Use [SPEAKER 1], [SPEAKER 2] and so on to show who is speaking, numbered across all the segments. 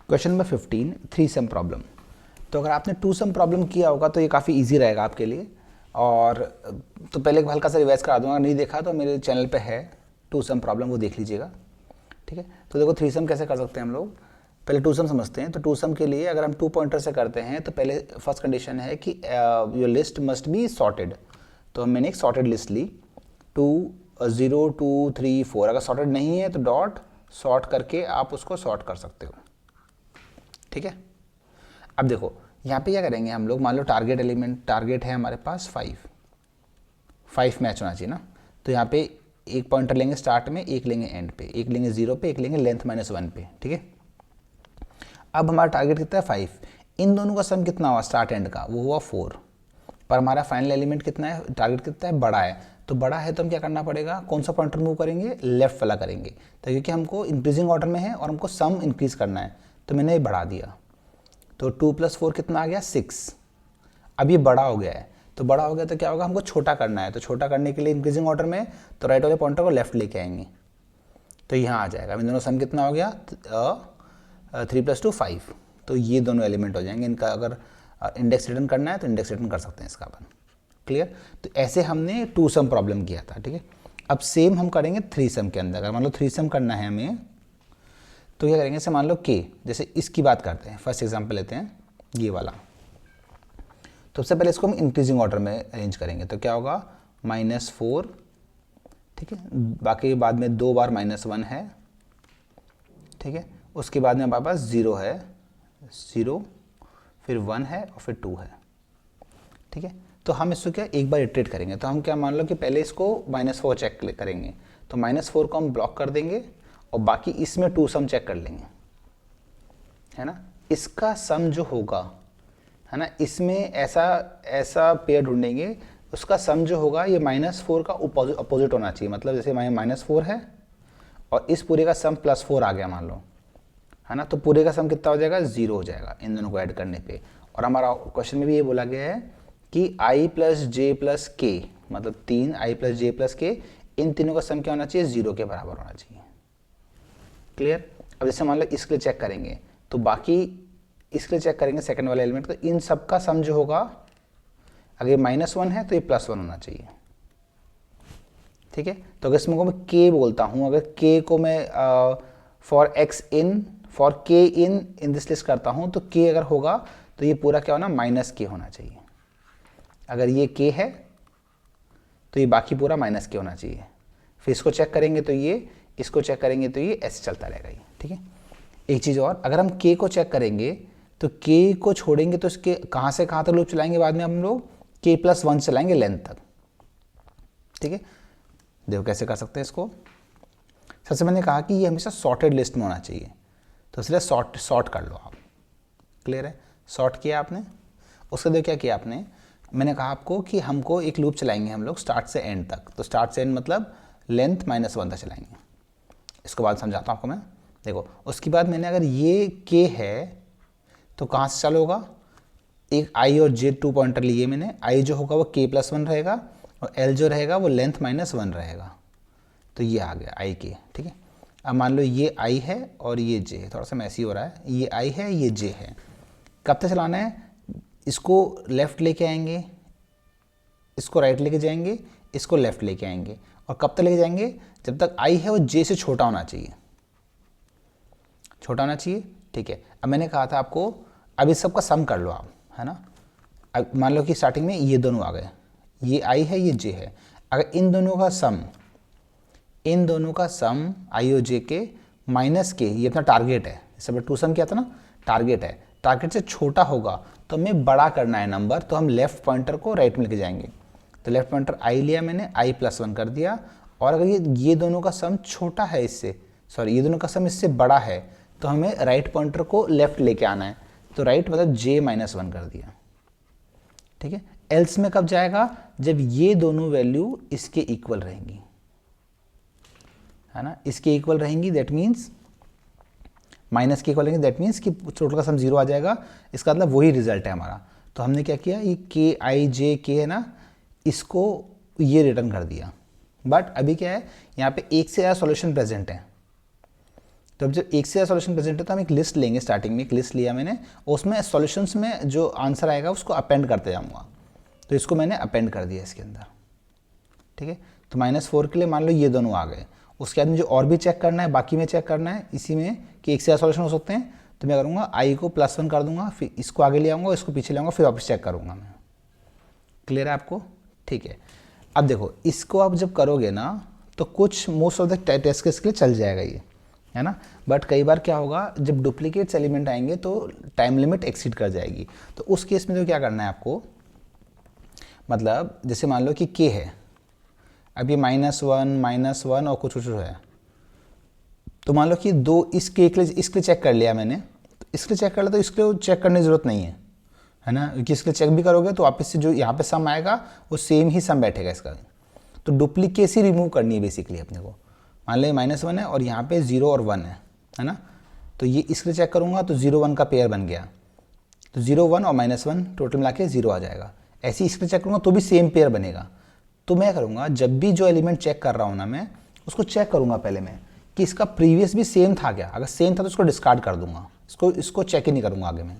[SPEAKER 1] Question number 15 three sum problem. तो अगर आपने टू सम प्रॉब्लम किया होगा तो ये काफ़ी इजी रहेगा आपके लिए। और तो पहले एक हल्का सा रिवाइज करा दूंगा, नहीं देखा तो मेरे चैनल पे है टू सम प्रॉब्लम, वो देख लीजिएगा। ठीक है, तो देखो थ्री सम कैसे कर सकते हैं हम लोग। पहले टू सम समझते हैं। तो टू सम के लिए अगर हम टू पॉइंटर से करते हैं तो पहले फर्स्ट कंडीशन है कि your list must be sorted. तो मैंने एक सॉर्टेड लिस्ट ली 2 0 2 3 4। अगर सॉर्टेड नहीं है तो डॉट सॉर्ट करके आप उसको सॉर्ट कर सकते हो। ठीक है, अब देखो यहाँ पे क्या करेंगे हम लोग। मान लो टारगेट एलिमेंट, टारगेट है हमारे पास 5 मैच होना चाहिए ना। तो यहाँ पे एक पॉइंटर लेंगे स्टार्ट में, एक लेंगे एंड पे, एक लेंगे 0 पे, एक लेंगे लेंथ -1 पे। ठीक है, अब हमारा टारगेट कितना है 5। इन दोनों का सम कितना हुआ स्टार्ट एंड का, वो हुआ 4। पर हमारा फाइनल एलिमेंट कितना है, टारगेट कितना है, बड़ा है। तो बड़ा है तो हम क्या करना पड़ेगा, कौन सा पॉइंटर मूव करेंगे, लेफ्ट वाला करेंगे। तो क्योंकि हमको इंक्रीजिंग ऑर्डर में है और हमको सम इंक्रीज करना है तो मैंने ये बढ़ा दिया। तो 2 + 4 कितना आ गया 6। अब ये बड़ा हो गया है, तो बड़ा हो गया तो क्या होगा, हमको छोटा करना है। तो छोटा करने के लिए इंक्रीजिंग ऑर्डर में तो राइट वाले पॉइंटर को लेफ्ट लेके आएंगे तो यहाँ आ जाएगा। इन दोनों सम कितना हो गया 3 + 2 5। तो ये दोनों एलिमेंट हो जाएंगे। इनका अगर इंडेक्स रिटर्न करना है तो इंडेक्स रिटर्न कर सकते हैं इसका अपन। क्लियर। तो ऐसे हमने टू सम प्रॉब्लम किया था। ठीक है, अब सेम हम करेंगे थ्री सम के अंदर। अगर मान लो थ्री सम करना है हमें तो क्या करेंगे, जैसे मान लो के, जैसे इसकी बात करते हैं, फर्स्ट एग्जांपल लेते हैं ये वाला। तो सबसे पहले इसको हम इंक्रीजिंग ऑर्डर में अरेंज करेंगे। तो क्या होगा -4। ठीक है, बाकी बाद में 2 बार -1 है। ठीक है, उसके बाद में हमारे पास 0 है, 0 फिर 1 है और फिर 2 है। ठीक है, तो हम इसको क्या एक बार इटरेट करेंगे। तो हम क्या मान लो कि पहले इसको -4 चेक करेंगे। तो -4 को हम ब्लॉक कर देंगे और बाकी इसमें टू सम चेक कर लेंगे, है ना। इसका सम जो होगा, है ना, इसमें ऐसा पेयर ढूंढेंगे उसका सम जो होगा ये -4 का अपोजिट होना चाहिए। मतलब जैसे -4 है और इस पूरे का सम +4 आ गया मान लो, है ना, तो पूरे का सम कितना हो जाएगा 0 हो जाएगा इन दोनों को ऐड करने पे। और हमारा क्वेश्चन में भी ये बोला गया है कि i + j + k, मतलब 3 i + j + k, इन तीनों का सम क्या होना चाहिए 0 के बराबर होना चाहिए। क्लियर। अब जैसे मान लो इसके लिए चेक करेंगे तो बाकी इसके लिए चेक करेंगे सेकंड वाले एलिमेंट, तो इन सब का सम जो होगा, अगर -1 है तो ये +1 होना चाहिए। ठीक है, तो अगर इसमें को मैं k बोलता हूँ, अगर k को मैं for k in this list करता हूँ तो k अगर होगा तो ये पूरा क्या होना -k होना चाहिए। अगर ये k है तो ये बाकी पूरा -k होना चाहिए। फिर इसको चेक करेंगे तो ये, इसको चेक करेंगे तो ये ऐसे चलता रहेगा ये। ठीक है, एक चीज़ और, अगर हम k को चेक करेंगे तो k को छोड़ेंगे तो इसके कहाँ से कहाँ तक लूप चलाएंगे, बाद में हम लोग k + 1 चलाएंगे लेंथ तक। ठीक है, देखो कैसे कर सकते हैं इसको। सबसे मैंने कहा कि ये हमेशा सॉर्टेड लिस्ट में होना चाहिए, तो इसलिए सॉर्ट कर लो आप। क्लियर है, सॉर्ट किया आपने। उसके देखो क्या किया आपने, मैंने कहा आपको कि हमको एक लूप चलाएंगे हम लोग स्टार्ट से एंड तक। तो स्टार्ट से एंड मतलब लेंथ -1 तक चलाएंगे। इसको बाद समझाता हूँ आपको मैं। देखो उसके बाद मैंने अगर ये k है तो कहाँ से चालू होगा, एक i और j टू पॉइंटर लिए मैंने। i जो होगा वो k + 1 रहेगा और l जो रहेगा वो लेंथ -1 रहेगा। तो ये आ गया i k। ठीक है, अब मान लो ये i है और ये j है, थोड़ा सा मैसी हो रहा है, ये i है ये j है। कब तक चलाना है, इसको लेफ़्ट लेके आएंगे, इसको राइट लेके जाएंगे, इसको लेफ़्ट लेके आएंगे। और कब तक लेके जाएंगे, जब तक i है वो j से छोटा होना चाहिए, छोटा होना चाहिए। ठीक है, अब मैंने कहा था आपको अब इस सब का सम कर लो आप, है ना। अब मान लो कि स्टार्टिंग में ये दोनों आ गए, ये i है ये j है। अगर इन दोनों का सम i और j के -k, ये अपना टारगेट है, इससे टू सम किया था ना, टारगेट है, टारगेट से छोटा होगा तो हमें बड़ा करना है नंबर। तो हम लेफ्ट पॉइंटर को राइट में लेके जाएंगे। तो लेफ्ट पॉइंटर i लिया मैंने, i + 1 कर दिया। और अगर ये दोनों का सम छोटा है इससे, सॉरी ये दोनों का सम इससे बड़ा है, तो हमें राइट पॉइंटर को लेफ्ट लेके आना है। तो राइट मतलब j -1 कर दिया। ठीक है, एल्स में कब जाएगा, जब ये दोनों वैल्यू इसके इक्वल रहेंगी, है ना, इसके इक्वल रहेंगी। दैट मीन्स माइनस के इक्वल रहेंगी, दैट मीन्स कि टोटल का सम 0 आ जाएगा। इसका मतलब वही रिजल्ट है हमारा। तो हमने क्या किया, ये k i j k है ना, इसको ये रिटर्न कर दिया। बट अभी क्या है, यहाँ पे एक से ज़्यादा सॉल्यूशन प्रेजेंट है। तो अब जब एक से ज़्यादा सॉल्यूशन प्रेजेंट है तो हम एक लिस्ट लेंगे, स्टार्टिंग में एक लिस्ट लिया मैंने, उसमें सॉल्यूशंस में जो आंसर आएगा उसको अपेंड करते जाऊँगा। तो इसको मैंने अपेंड कर दिया इसके अंदर, ठीक है। तो -4 के लिए मान लो ये दोनों आ गए। उसके बाद मुझे और भी चेक करना है, बाकी में चेक करना है इसी में कि एक से ज़्यादा सॉल्यूशन हो सकते हैं। तो मैं करूँगा i को +1 कर दूंगा, फिर इसको आगे ले आऊँगा, इसको पीछे ले आऊँगा, फिर वापस चेक करूँगा मैं। क्लियर है आपको? ठीक है। अब देखो इसको आप जब करोगे ना तो कुछ most of the test case के लिए चल जाएगा ये, है ना। बट कई बार क्या होगा, जब डुप्लीकेट्स एलिमेंट आएंगे तो टाइम लिमिट एक्सीड कर जाएगी। तो उस केस में तो क्या करना है आपको, मतलब जैसे मान लो कि k है, अब ये -1 और कुछ है, तो मान लो कि दो इसके लिए चेक कर लिया मैंने, तो इसके लिए चेक कर लिया, तो इसके लिए चेक करने की ज़रूरत नहीं है ना, क्योंकि इसके लिए चेक भी करोगे तो वापस से जो यहाँ पे सम आएगा वो सेम ही सम बैठेगा इसका। तो डुप्लीकेसी रिमूव करनी है बेसिकली अपने को। मान लो -1 है और यहाँ पे 0 और 1 है ना, तो ये इसके लिए चेक करूँगा तो 0 1 का पेयर बन गया, तो 0 1 और -1 टोटल मिला के 0 आ जाएगा। ऐसे ही इसके लिए चेक करूँगा तो भी सेम पेयर बनेगा। तो मैं करूँगा जब भी जो एलिमेंट चेक कर रहा हूँ ना, मैं उसको चेक करूँगा पहले मैं कि इसका प्रीवियस भी सेम था क्या। अगर सेम था तो उसको डिस्कार्ड कर दूंगा, इसको चेक ही नहीं करूँगा आगे मैं।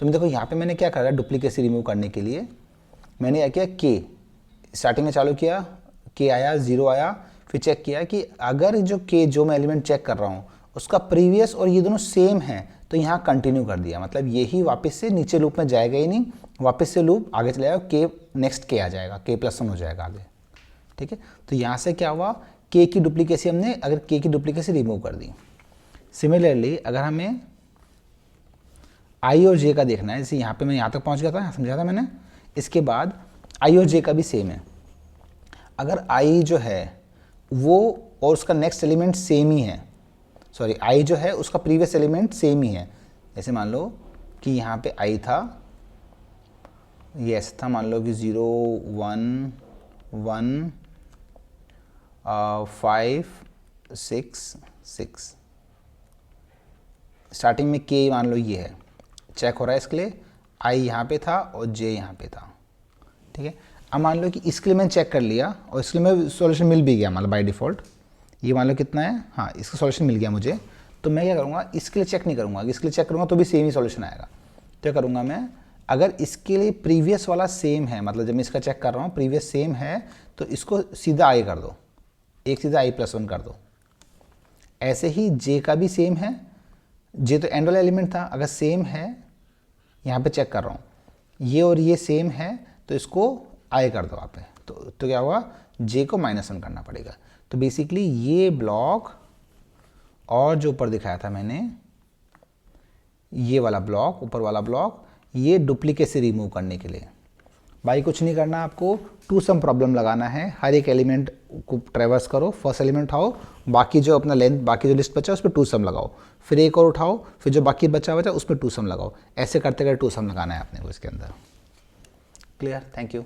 [SPEAKER 1] तो मैं देखो यहाँ पे मैंने क्या करा, डुप्लीकेसी रिमूव करने के लिए मैंने क्या किया, k स्टार्टिंग में चालू किया, k आया, 0 आया, फिर चेक किया कि अगर जो मैं एलिमेंट चेक कर रहा हूँ उसका प्रीवियस और ये दोनों सेम हैं तो यहाँ कंटिन्यू कर दिया, मतलब यही वापस से नीचे लूप में जाएगा ही नहीं, वापस से लूप आगे चला जाएगा, k नेक्स्ट k आ जाएगा, k+1 हो जाएगा आगे, ठीक है। तो यहाँ से क्या हुआ, k की डुप्लीकेसी हमने, अगर k की डुप्लीकेसी रिमूव कर दी। सिमिलरली अगर हमें i और j का देखना है, जैसे यहाँ पे मैं यहाँ तक पहुँच गया था, समझा था मैंने, इसके बाद i और j का भी सेम है। अगर i जो है वो और उसका नेक्स्ट एलिमेंट सेम ही है, सॉरी i जो है उसका प्रीवियस एलिमेंट सेम ही है, जैसे मान लो कि यहाँ पे i था, ये ऐसा था, मान लो कि 0 1 1 5 6 6, स्टार्टिंग में k मान लो ये है, चेक हो रहा है इसके लिए, i यहाँ पे था और j यहाँ पे था, ठीक है। अब मान लो कि इसके लिए मैंने चेक कर लिया और इसके लिए मैं सॉल्यूशन मिल भी गया, मतलब बाय डिफ़ॉल्ट ये मान लो कितना है, हाँ इसका सॉल्यूशन मिल गया मुझे। तो मैं क्या करूँगा, इसके लिए चेक नहीं करूँगा, इसके लिए चेक करूँगा तो भी सेम ही सॉल्यूशन आएगा। तो क्या करूँगा मैं, अगर इसके लिए प्रीवियस वाला सेम है, मतलब जब मैं इसका चेक कर रहा हूँ प्रीवियस सेम है, तो इसको सीधा i कर दो, एक सीधा i+1 कर दो। ऐसे ही j का भी सेम है, j तो एंड वाला एलिमेंट था, अगर सेम है, यहाँ पे चेक कर रहा हूँ ये और ये सेम है तो इसको i कर दो आप। तो क्या हुआ, j को -1 करना पड़ेगा। तो बेसिकली ये ब्लॉक और जो ऊपर दिखाया था मैंने, ये वाला ब्लॉक, ऊपर वाला ब्लॉक, ये डुप्लीकेसी रिमूव करने के लिए। भाई कुछ नहीं करना, आपको टू सम प्रॉब्लम लगाना है, हर एक एलिमेंट को ट्रेवर्स करो, फर्स्ट एलिमेंट उठाओ, बाकी जो अपना लेंथ, बाकी जो लिस्ट बचा उस पर टू सम लगाओ, फिर एक और उठाओ, फिर जो बाकी बचा उस पर टू सम लगाओ। ऐसे करते करते टू सम लगाना है अपने को इसके अंदर। क्लियर? Thank you.